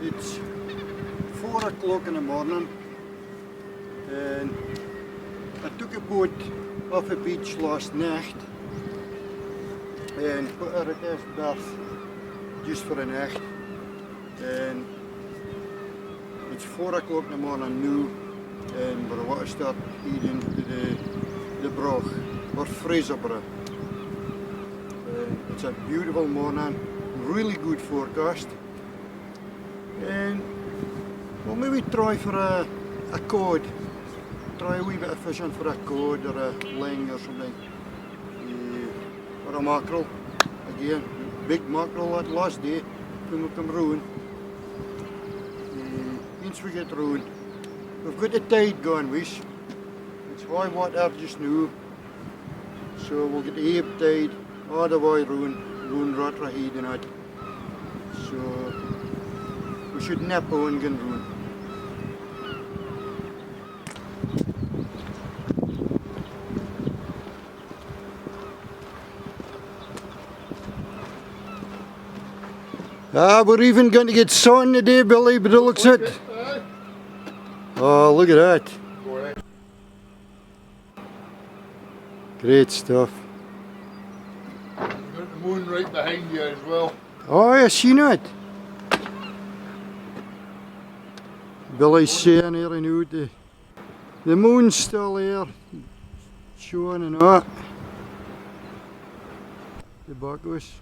It's 4 o'clock in the morning and I took a boat off a beach last night and put her at this berth just for a night, and it's 4 o'clock in the morning now and we're about to start eating the brog or Fraserburgh. It's a beautiful morning, really good forecast, and we'll maybe try for a cod, try a wee bit of fishing for a cod or a ling or something, or a mackerel, again, big mackerel that last day when we come round. Once we get round, we've got the tide going, wish. It's high water just now, so we'll get the ebb tide all the way round Rotterdam and that. So we should nap on going round. We're even going to get sun today, Billy, but it looks it. Oh, look at that. Great stuff. You've got the moon right behind you as well. Oh, I seen it. Billy's saying here now the moon's still there, showing and that. The buckos.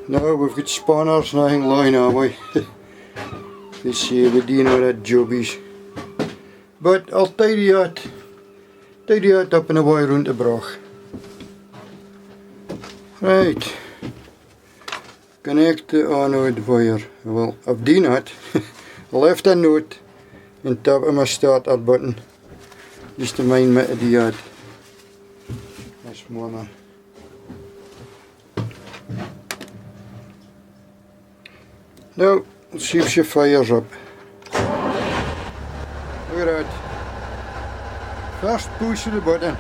Now we've got spanners, nothing lying, have we? They say we do know that jobbies. But I'll tidy that up in a way round the brog. Right. Connect the anode wire. Well, I've done that. I left a note on top of my starter button just to mind me to do that this morning. Now, let's see if she fires up. Look at that. First push of the button.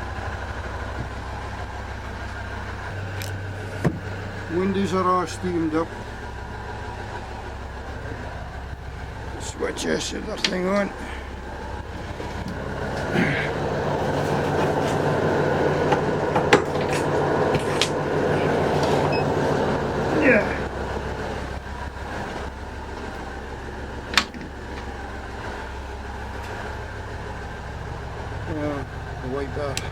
Windows are all steamed up. Switch this other thing on. Yeah. Wipe that.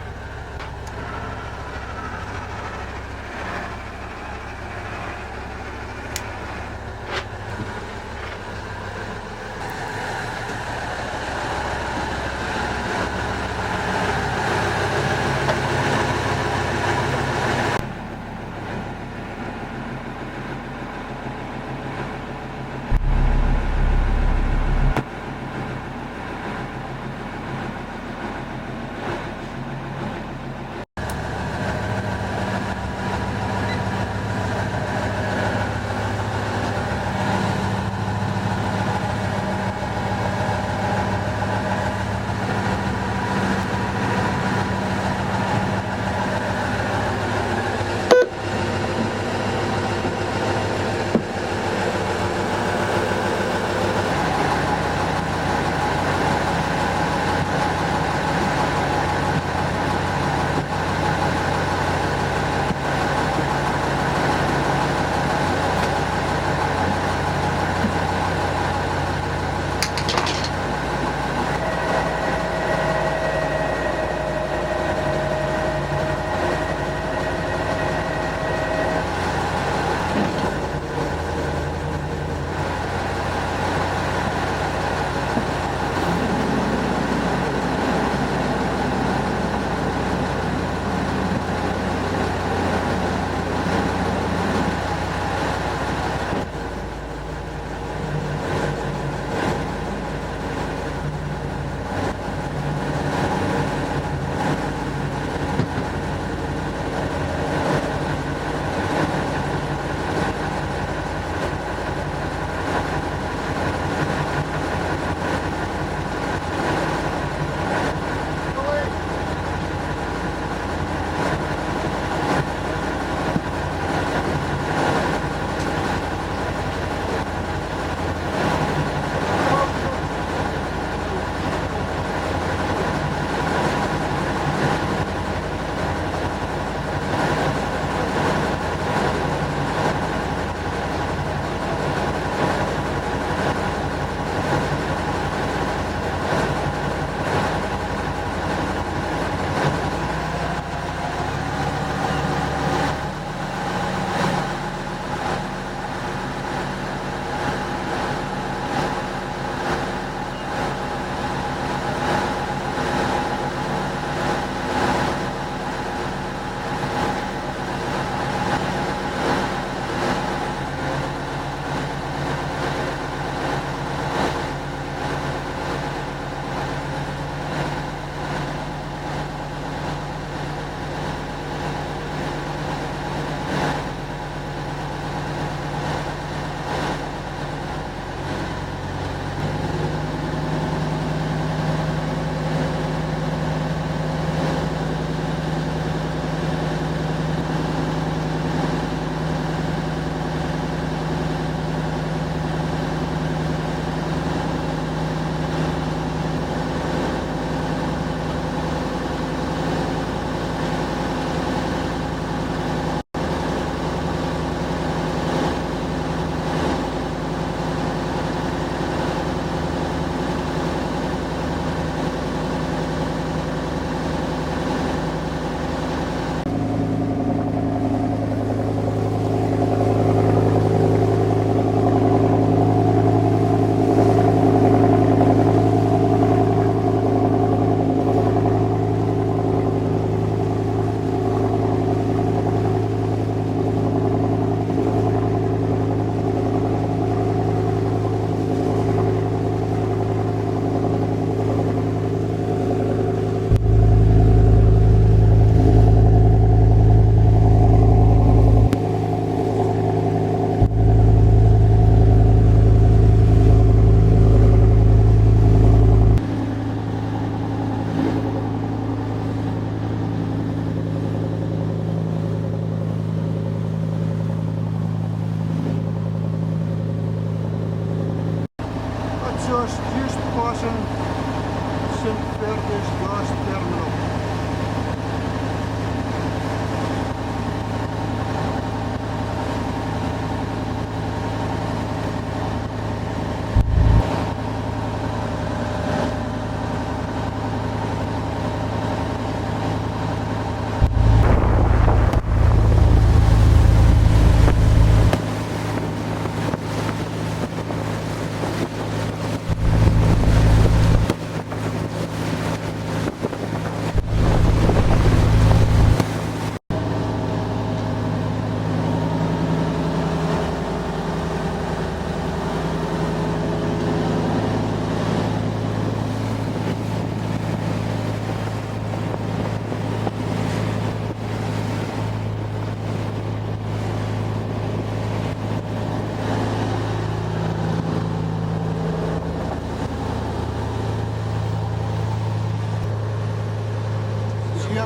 us just passing St. Fergus gas terminal.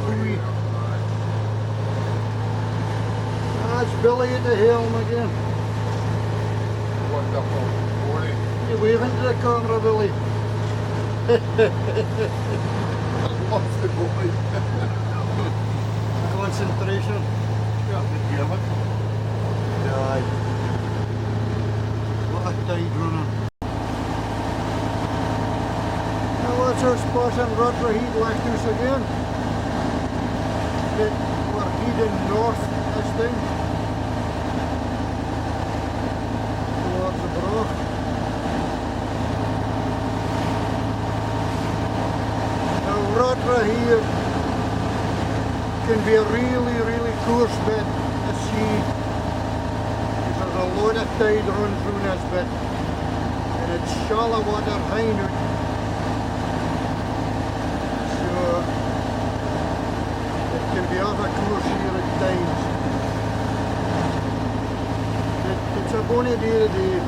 Louis. That's Billy at the helm again. Wonderful morning. You waving to the camera, Billy. Lots of boys. Concentration. Yeah, good it. Aye. What a tide running. Now what's our spot on Rodraheed Lighthouse again? We're heading north this time towards the Broch. Now Rodraheed can be a really coarse bit of sea. There's a lot of tide run through this bit and it's shallow water high now. Can be off a course here at times. It's a bonny day today.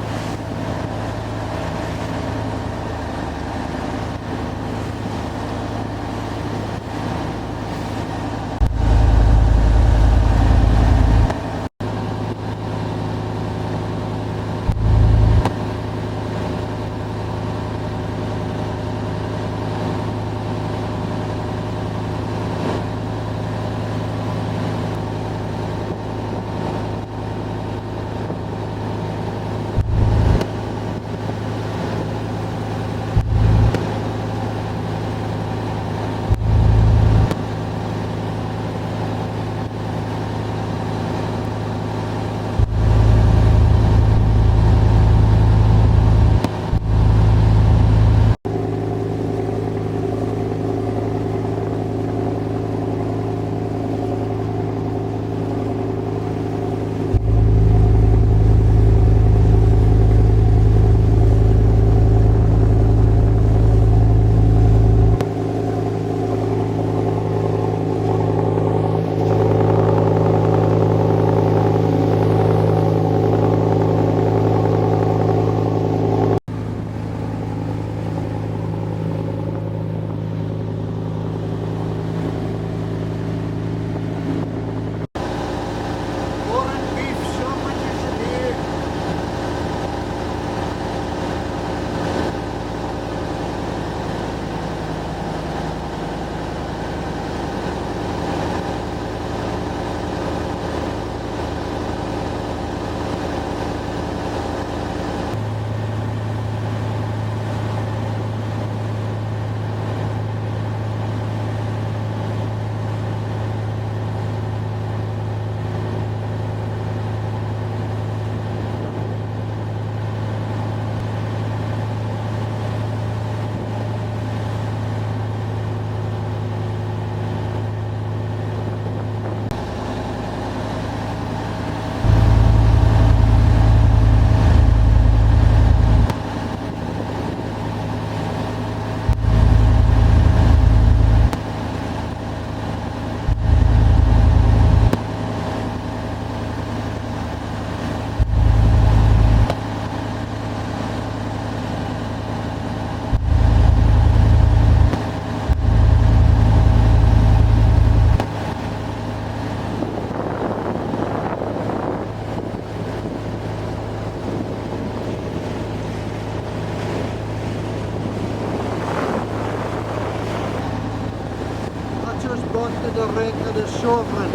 de red naar de Sovereign.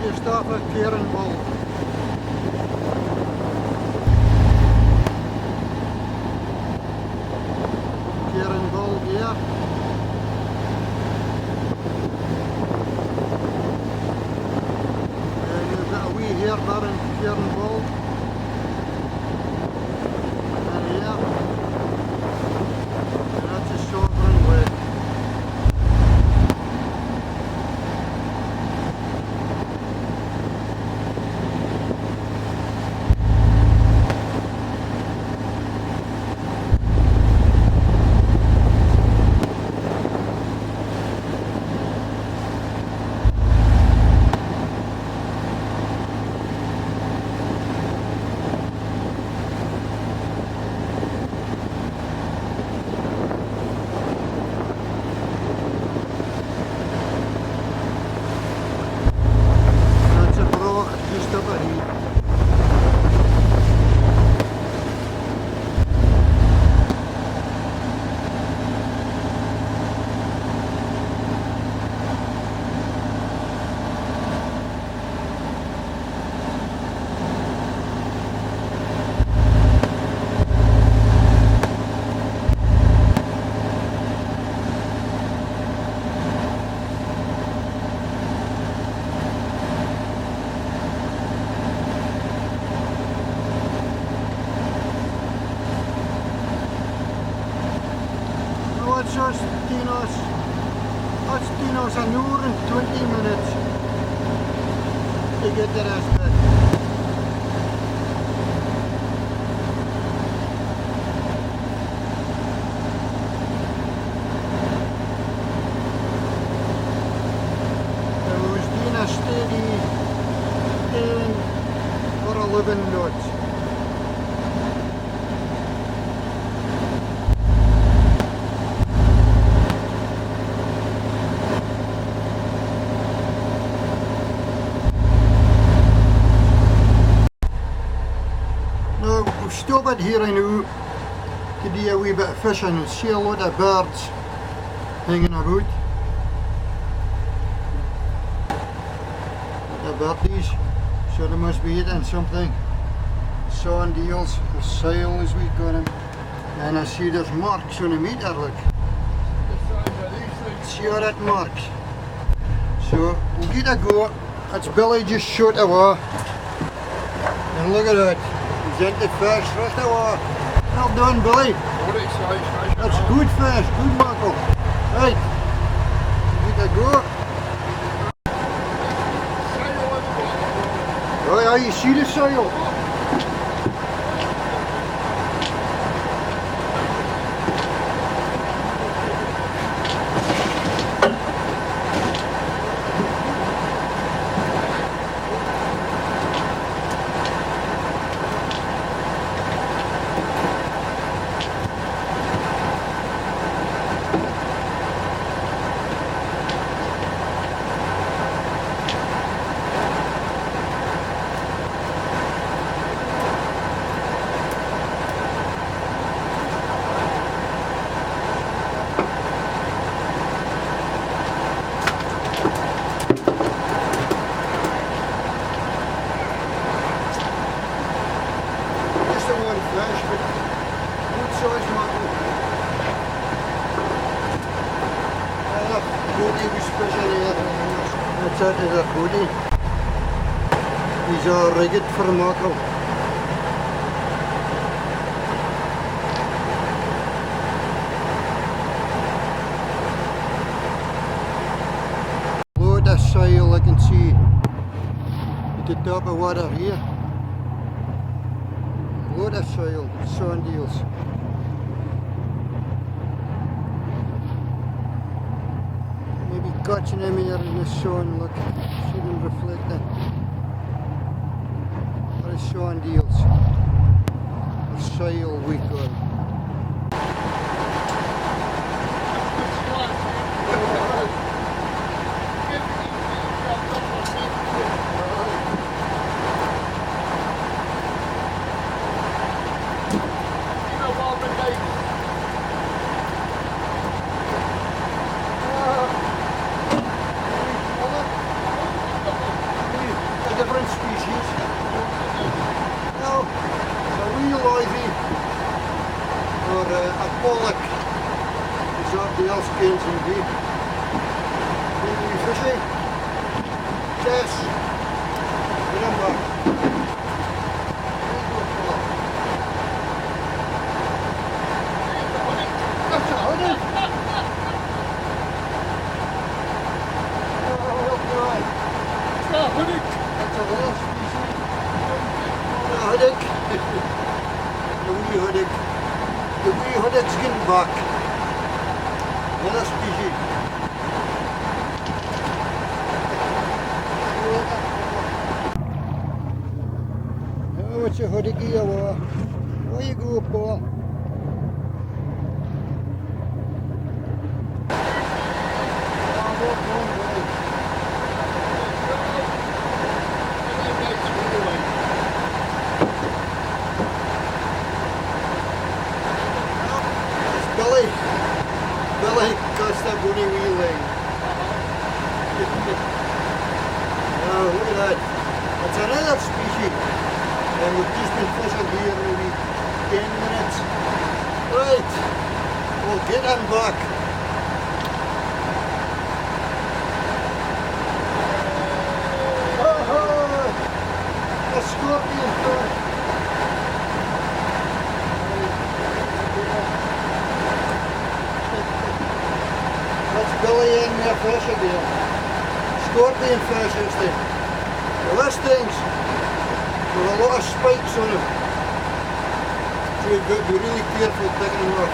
Hier staat een kerenbal. Kerenbal hier. En nu gaan we hier naar een kerenbal. En hier. En dat is Sovereign weg. Just Tino's an hour and 20 minutes to get the rest of it. And we was doing a steady 10 or 11 knots. Stop it here and now to do a wee bit of fishing and see a lot of birds hanging about. The birdies, so they must be eating something. Sand eels, or sail as we call them. And I see there's marks on the meter, look. See all that marks. So we'll get a go. It's Billy just shot away. And look at that. He's into fish, right away. Well done, Billy. That's good fish, good mackerel. Right, get a go. Oh yeah, you see the sail. That is a goodie. He's a rigged for mackerel. Load of sail I can see at the top of water here. Load of sail, sand eels. Catching them here in the sun, look, see them reflecting. What is sand eels? Or sail we call them. a pollock is up the Elskins and deep. Maybe fishing. Yes. Remember. That's a honey. Oh, right. Ah, haddock. That's a little species. A haddock. The wee haddock. The wee haddock's getting back. Another species. Oh, it's a haddock here. Where you go, Paul? Billy Costa Bunny Wheeling. Oh, look at that. It's another species. And we've just been fishing here maybe 10 minutes. Right. We'll get him back. Oh, a scorpion fish. That's Billy in there fish again. Scorpion fish is the. Well, this thing's with a lot of spikes on him. So you've got to be really careful picking him up.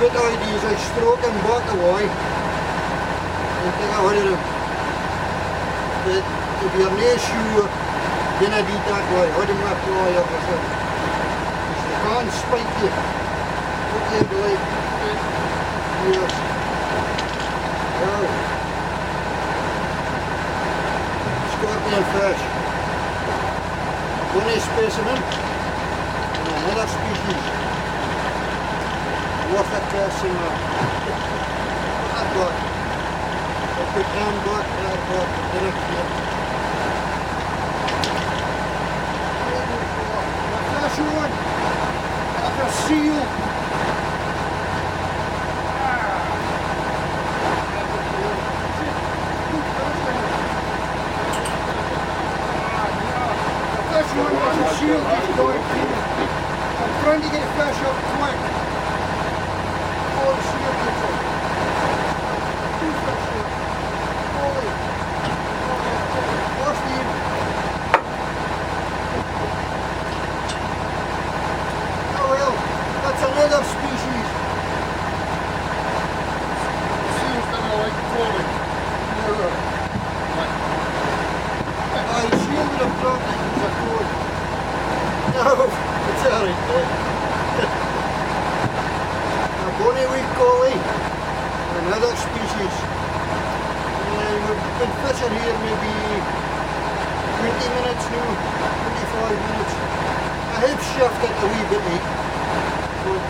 Good idea is I stroke him back away and take a hold of him. But if you're not sure, then I do that way. Hold him up fly up or something. Because they can't spike you. Okay, Billy. Yes. Oh. Scorpion fish. One specimen and another species. Worth a casting up. That back. I put hand back, that back, direct here. A fish on. Like a seal. Shield is going through. I'm trying to get a fish up quick before the shield gets up. Two fish here. Holy. Lost him. Oh well, that's another species. Seals that I like falling. I shielded him properly because I could. No, it's alright. A bonny wee collie, another species. We've been fishing here maybe 20 minutes now, 25 minutes. I have shifted a wee bit with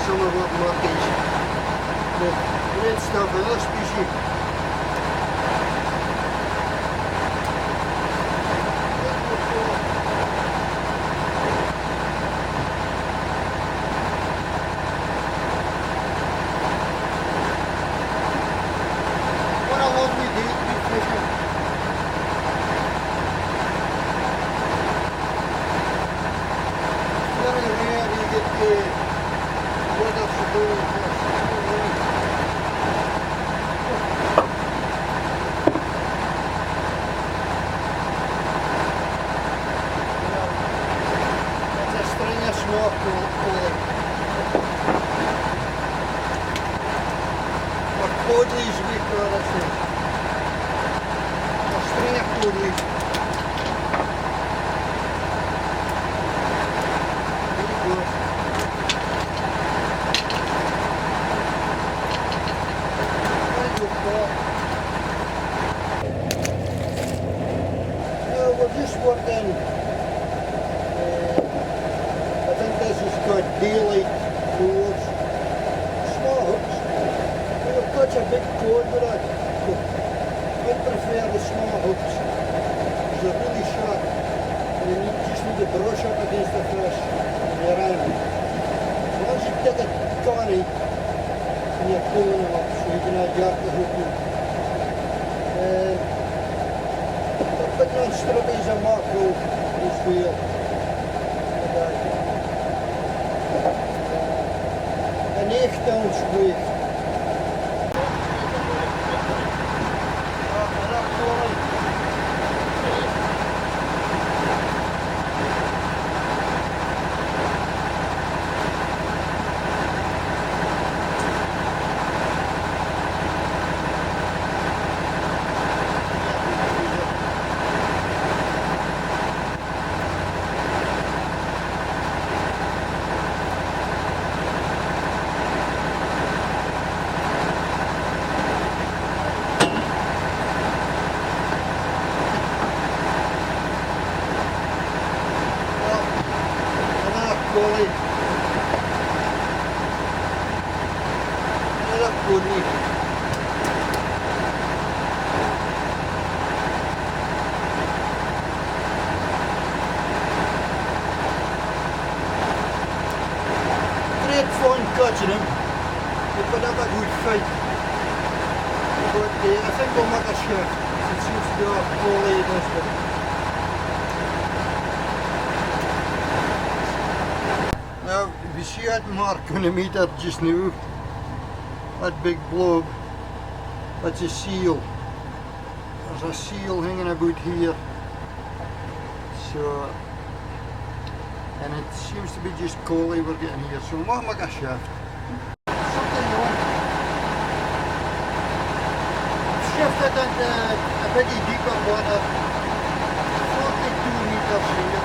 some of our murkies. But great stuff, another species. Codleys we call this thing. A string of codleys. There you go. There you go, Paul. Now we're just working. I think this is called daylight lures. Small hooks. Such a big cord with it. I prefer the small hooks. They're really sharp. And you just need to brush up against the fish and you're in. pull up so you can adjust the hook in. But non strippies and macro is wheel. Een 9 squeak. Bully. Another bully. Great fun catching him. We could have a good fight. But I think we'll make a shift. It seems to be a bully in this one. Now, we see that mark on the meter just now, that big blob, that's a seal. There's a seal hanging about here. So, and it seems to be just collie we're getting here, so we might make a shift. Something wrong. Shifted into a bit deeper water, 42 meters here.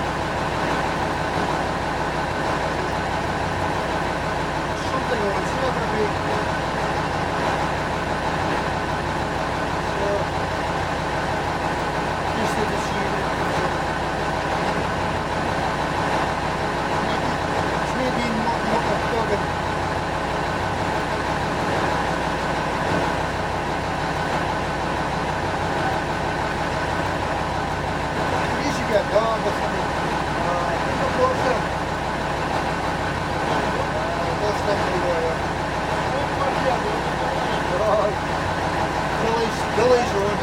Billy's on.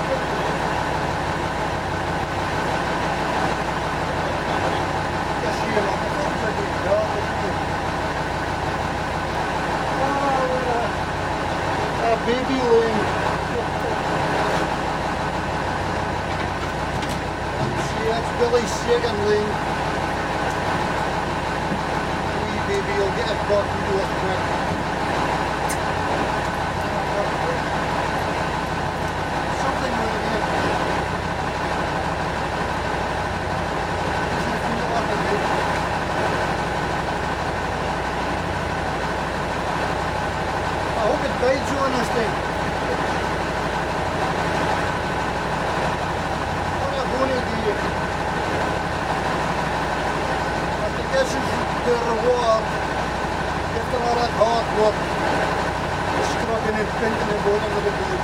Baby ling. See, that's Billy's second ling. Wee baby will get it back into it quick. Bites on this thing. What a bonny deer. I think this is the reward after all that hard work. Scrubbing and painting the bottom of the boat.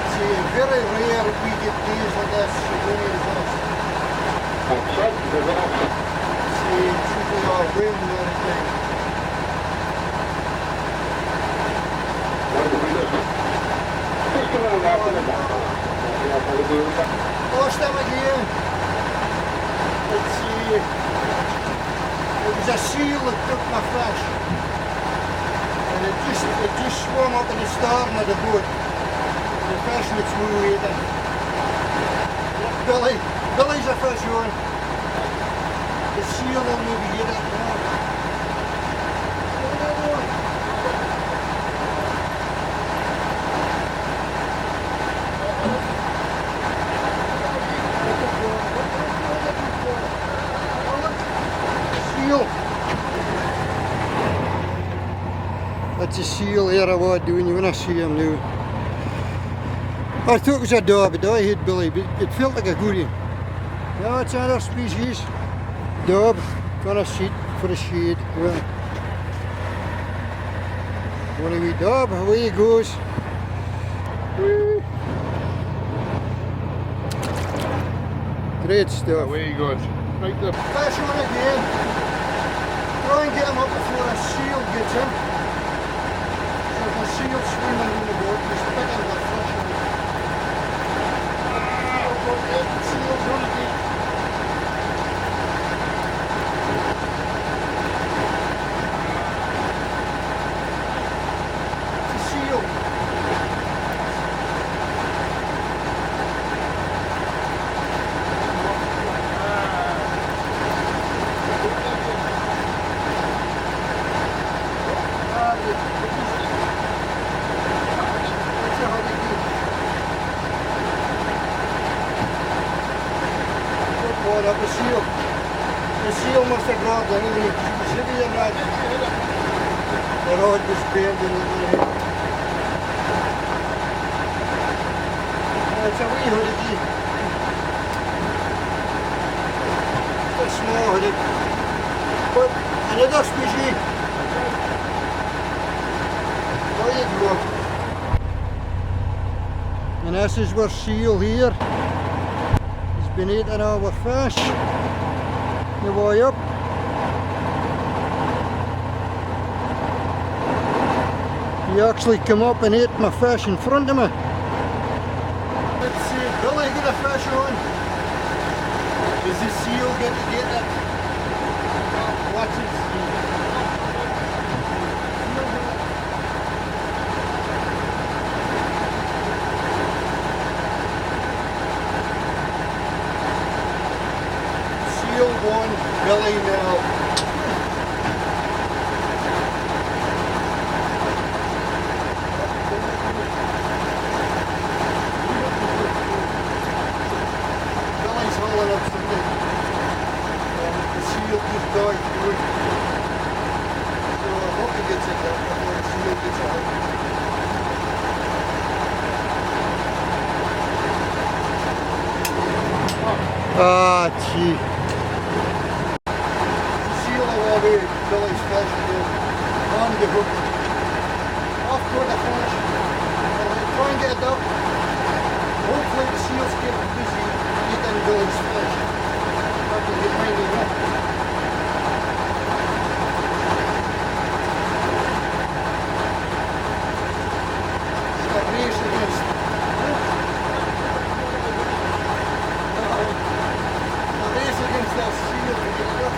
It's very rare we get days like this, so many as this. See, it's usually our wind or anything. Lost him again. Let's see. It was a seal that took my fish. And it just swam up in the stern of the boat. And the fish that's moving in. Billy's a fish on. The seal will maybe get it now. That's a seal here I was doing, you when I see him now. I thought it was a dog, but I hate Billy, but it felt like a goodie. Yeah, it's another species. Dog, gonna sit for the shade. Yeah. One wee dog, away he goes. Whee. Great stuff. Away he goes. Right there. Flash on again. try and get him up before a seal gets in. So if a seal swimming in the boat, he's picking the fish in. Seal's on it. It's a seal. Up the seal. The seal must have grabbed anyway. She was heavy in that. The rod was bent in the head. It's a wee hoodie. It's a small hoodie. But another species. There you go. And this is our seal here. Been eating our fish the way up. He actually come up and ate my fish in front of me. Let's see, Billy get a fish on. Does the seal get it? Watch it. One Billy now. Billy's hauling up something. The seal just died through. So I hope he gets it out before the seal gets out. Ah, gee. Billy's fish on the hook. Off toward the finish. Try and get it up. Hopefully the seals get busy eating Billy's fish. I can get mine enough. It's got race against. A race against that seal to get it up.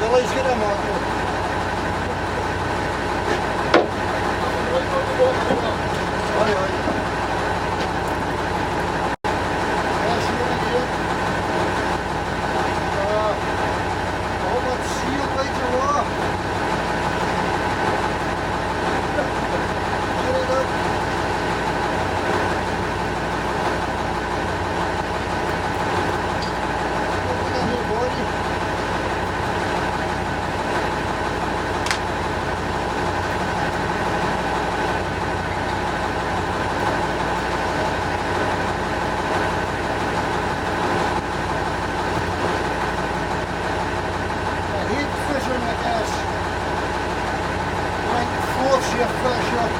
Billy's got him on. Aye, aye. That's really good. All that seal bites are raw. Get it up. Look at your body. Force your fish up.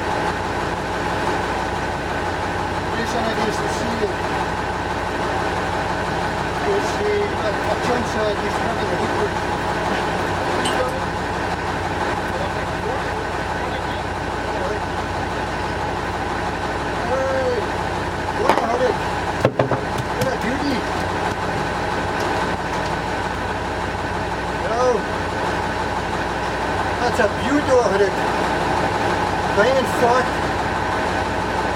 Racing against the seal. Because a chance he's having a hook with. Hey, what a hurry. What a beauty. Oh, that's a beauty of it. Fine and fat.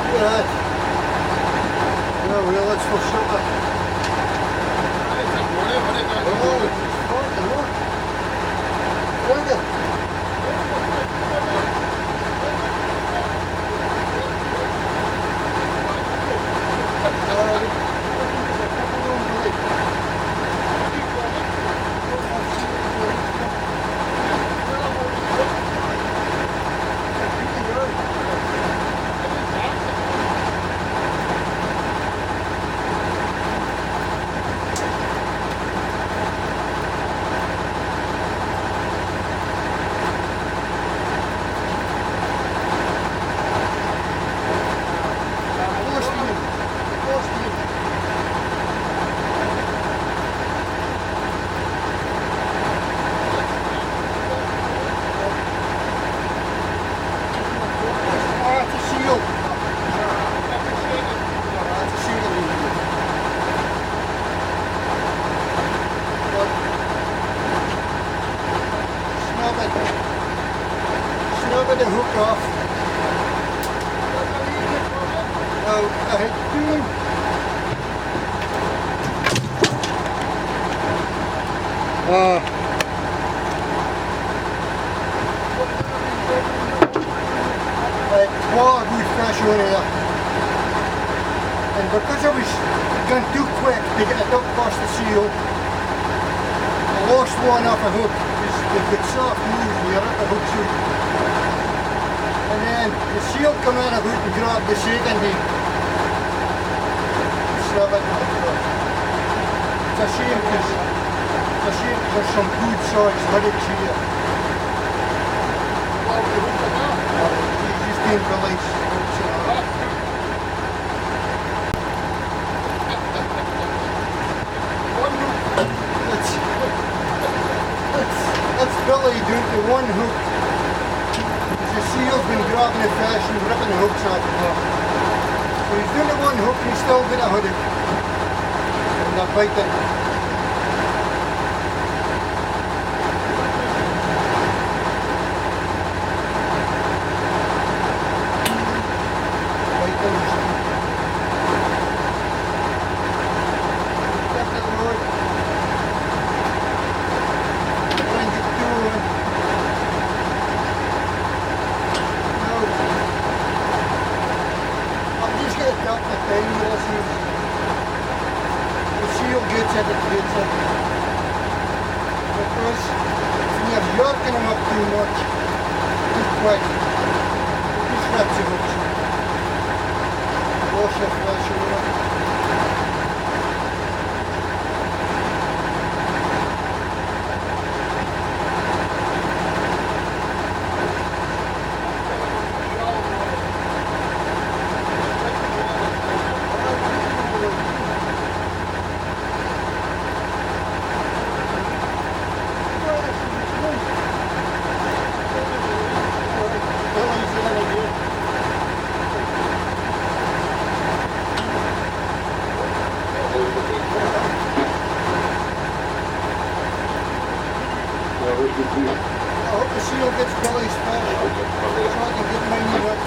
Look at that. Oh well, that's for sure. Oh, it's fat and what? Look at it. ahead doing. Wow, good fish on here. And because I was going too quick to get a duck past the seal, I lost one off a hook because they've got soft moves when you're at the hook shoot. And then the seal come in a hook and grabbed the second heat. Slap it and hook it. It's a shame because there's some good sized hoodicks here. He's just been released. That's Billy doing the one hook. The seal's been grabbing the fish and ripping the hooks off the hook. So he's doing the one hook and he's still got a hoodie. And they're biting. Yorking him up too much, too quick. He snaps the hooks. Wash the flesh over. I hope the seal gets Billy's fish, so I can get mine up.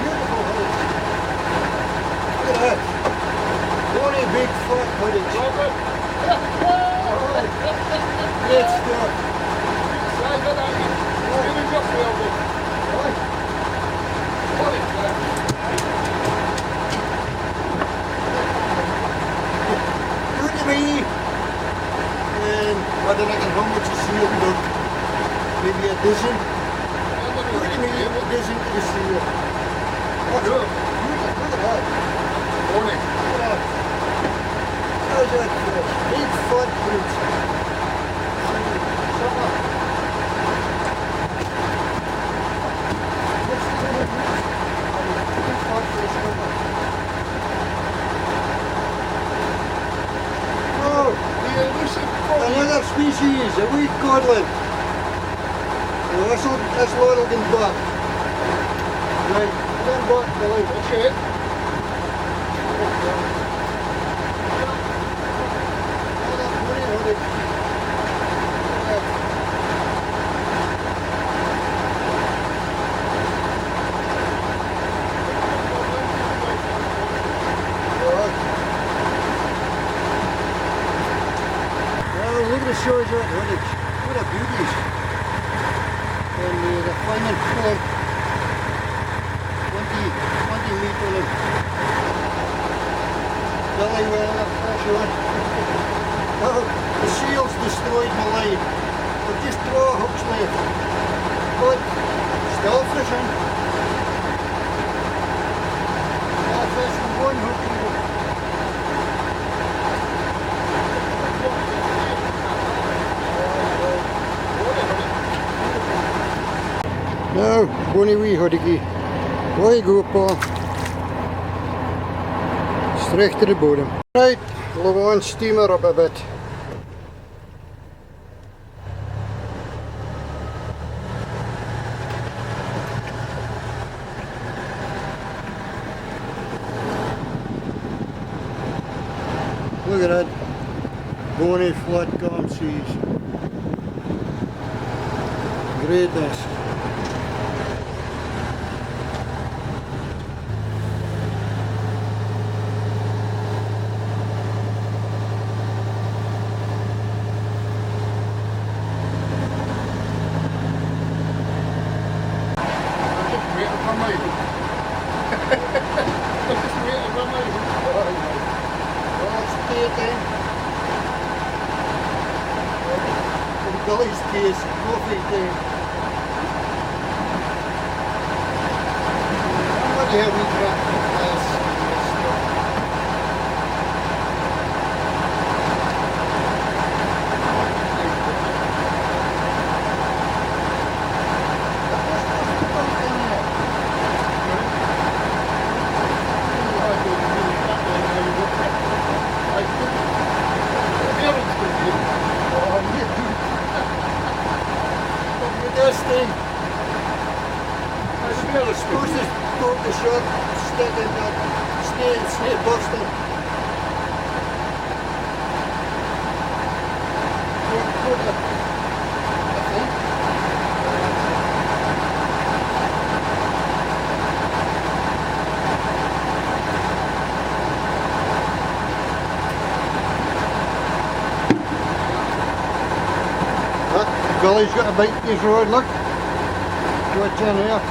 Beautiful hoodie. Look at that. One big fat hoodie. Great stuff. Good to me. And I don't know how much a seal look. Maybe a dozen. Good to me, a dozen to the seal. Look at that. Morning. Look at that. How's that fish? Big fat fruits. Another species, a wheat codlin. This little can buck. Right, then buck, Billy. Okay. Look at the shores of that hoodage. What a beauties. And the flying pull 20 meat on them. Billy well enough fish on. Oh, the seals destroyed my line. I've just draw hooks left. But still fishing. Still fishing one hook even. Now, bonny wee hoodie. There you go, Paul. Straight to the bottom. Right, we'll go on steamer up a bit. Look at that. Bony flat calm seas. Greatness. Gully's case, coffee day. What the hell we got this stuff? This thing, I'm supposed to go to the shop, stick in that snake buster. Gully's got a bite this road, look. What's in here?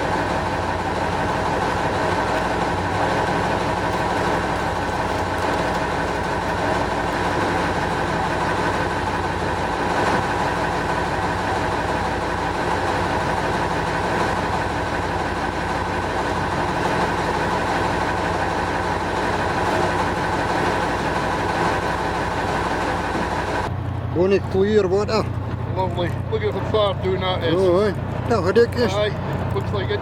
Only clear water. Lovely. Look at how far doing that is. Oh, aye. No, ridiculous. Aye, looks like it.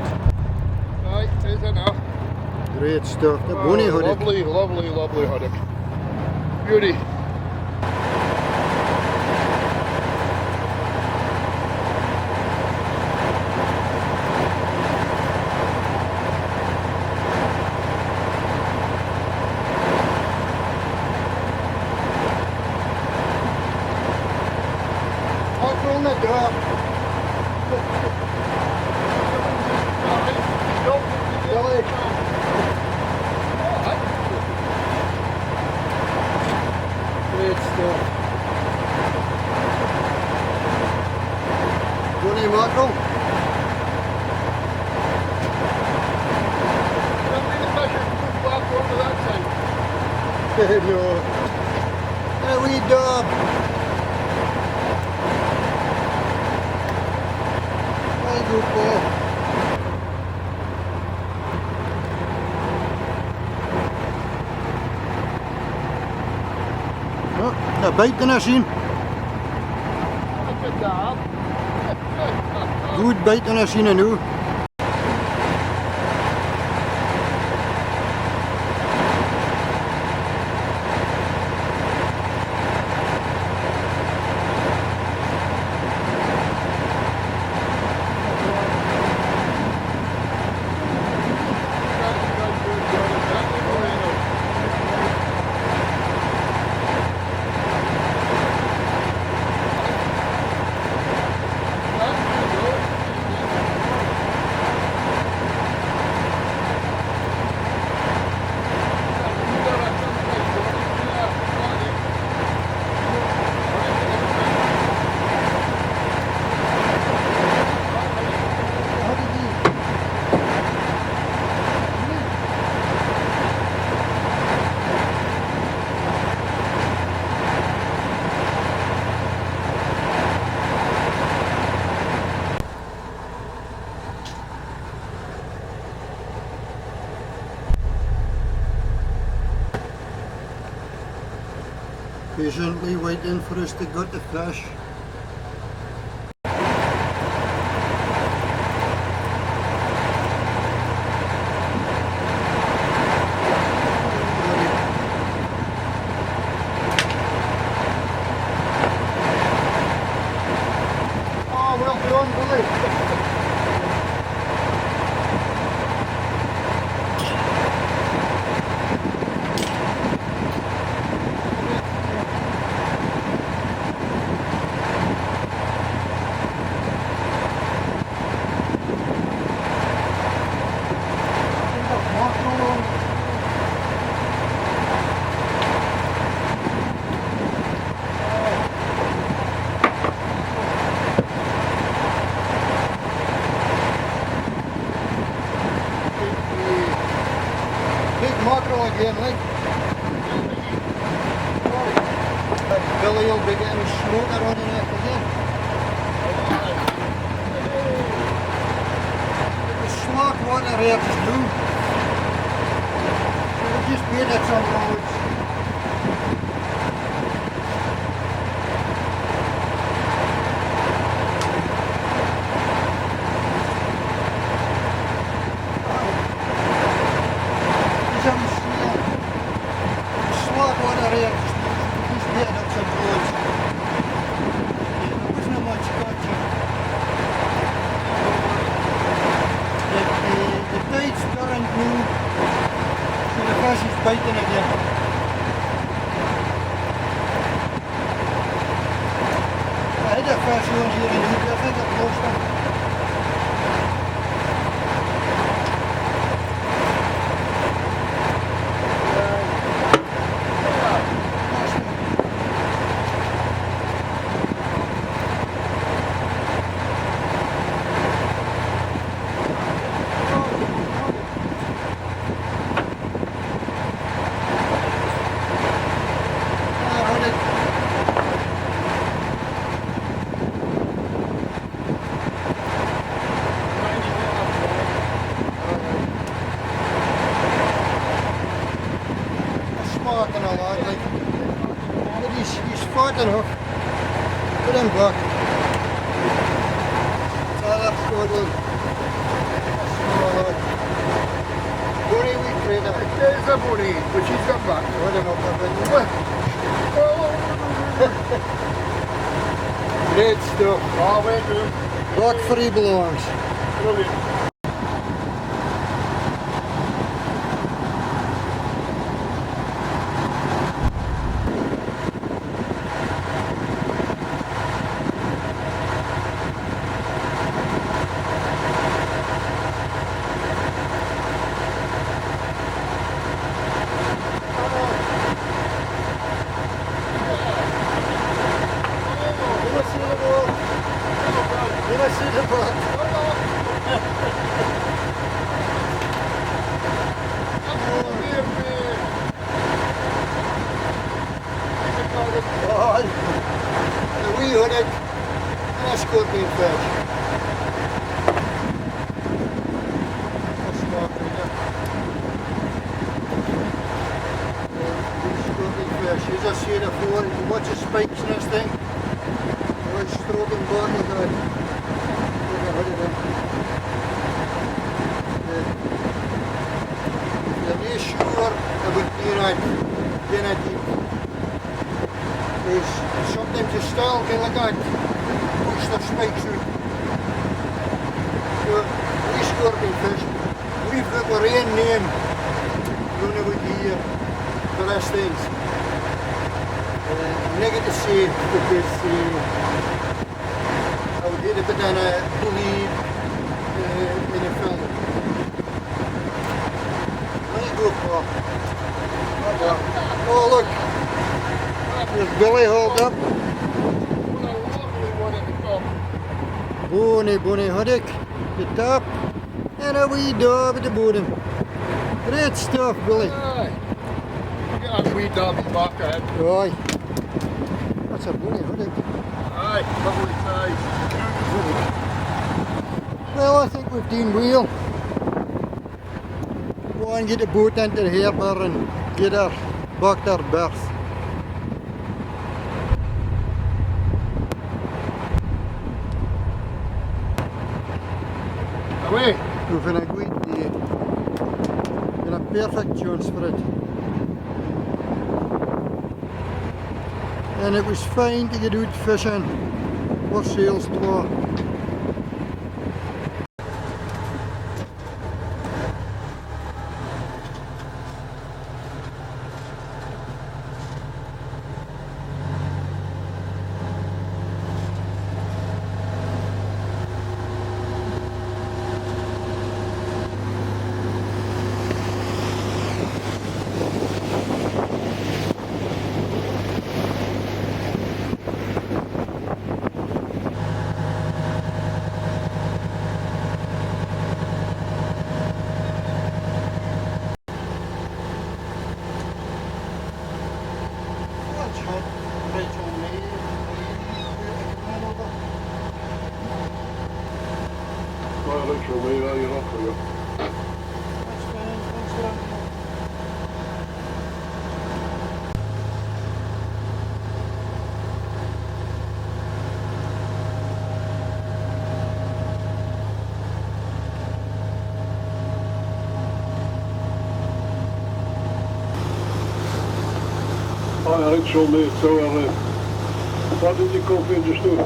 Aye, it is enough. Great stuff. The bonny haddock. Lovely, lovely, lovely haddock. Beauty. On the drop. Gully. Great stuff. Bonny mackerel. No. A wee dog. Good ball. Oh, they're biting us in. Good biting us in, I know. Patiently waiting for us to get the fish. Oh, well done, Billy. mackerel again, like. Billy will be getting his smoker on the neck again. The slack water here just do. We'll just bait at some roads. Biting again. I had a fish on here in Hook, I think I've lost him. He's fat enough. Put him back. So that's good one. Bunny we trader. There's a bunny, but she's got back. Put him up a bit. Great stuff. Oh, we're good. Back for he belongs. Brilliant. The wee hooded and a scorpion fish. That's not either. Scorpion fish. As I said before, you can watch the spikes in this thing. They're stroking back like that. Look at hooded in. If you're not sure about being a deep, sometimes you still can look at push the spikes out. So, we scorpion fish, we've got our own name running out here for this things. I'm not going to say it because I would get a bit in a bully in a film. Let it go, Paul. Oh look! There's Billy hauled up. Bonnie haddock, the top, and a wee dab at the bottom. Great stuff, Billy. Aye. Get that wee dab in the back ahead. Aye. That's a bonnie haddock. Aye, lovely size. Well, I think we've done well. Go and get the boat into the harbour and get her back to her berth. Away. We've had a great day. Been a perfect chance for it. And it was fine to get out fishing. What sails tomorrow? Ja, ik zal mee zo. Wat did you cook in the stew?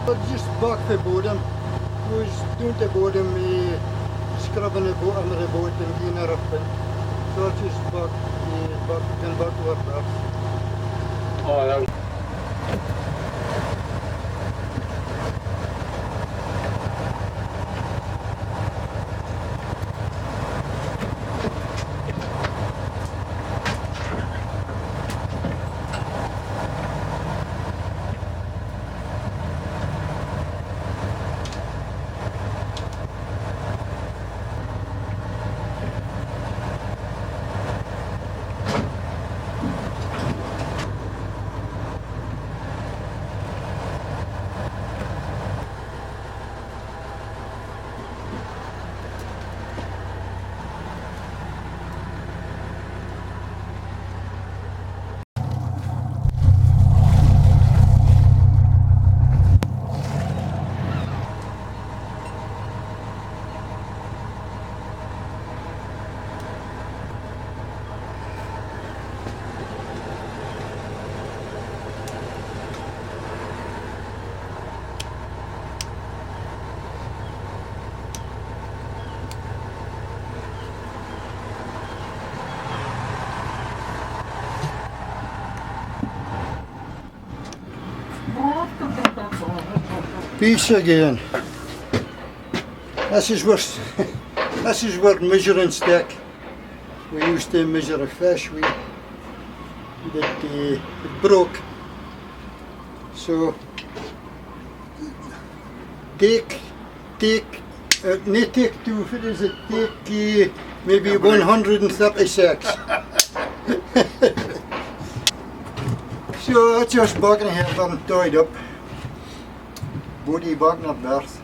But just bak de bodem. Dus doen de bodem mee scrubben de andere boot en geen erop. So just bak, kan bak worden. Oh, ja. Peace again. This is where measuring stick. We used to measure a fish. It broke. So take not take two. What is it? Take maybe 136. So I just bakken have them tied up. Body back naar berth.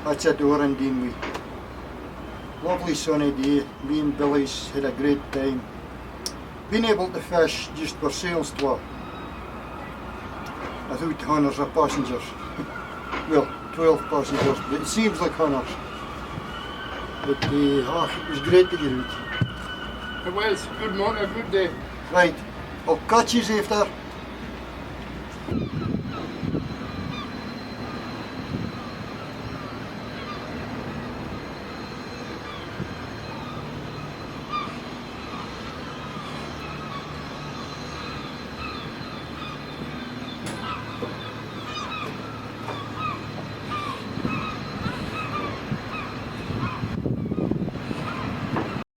That's it over in Deanwy. Lovely sunny day. Me and Billy's had a great time. Been able to fish just for sales twa. Without hundreds of passengers. Well, 12 passengers, but it seems like hundreds. But it was great to get out. It was good morning, a good day. Right, I'll catch you after.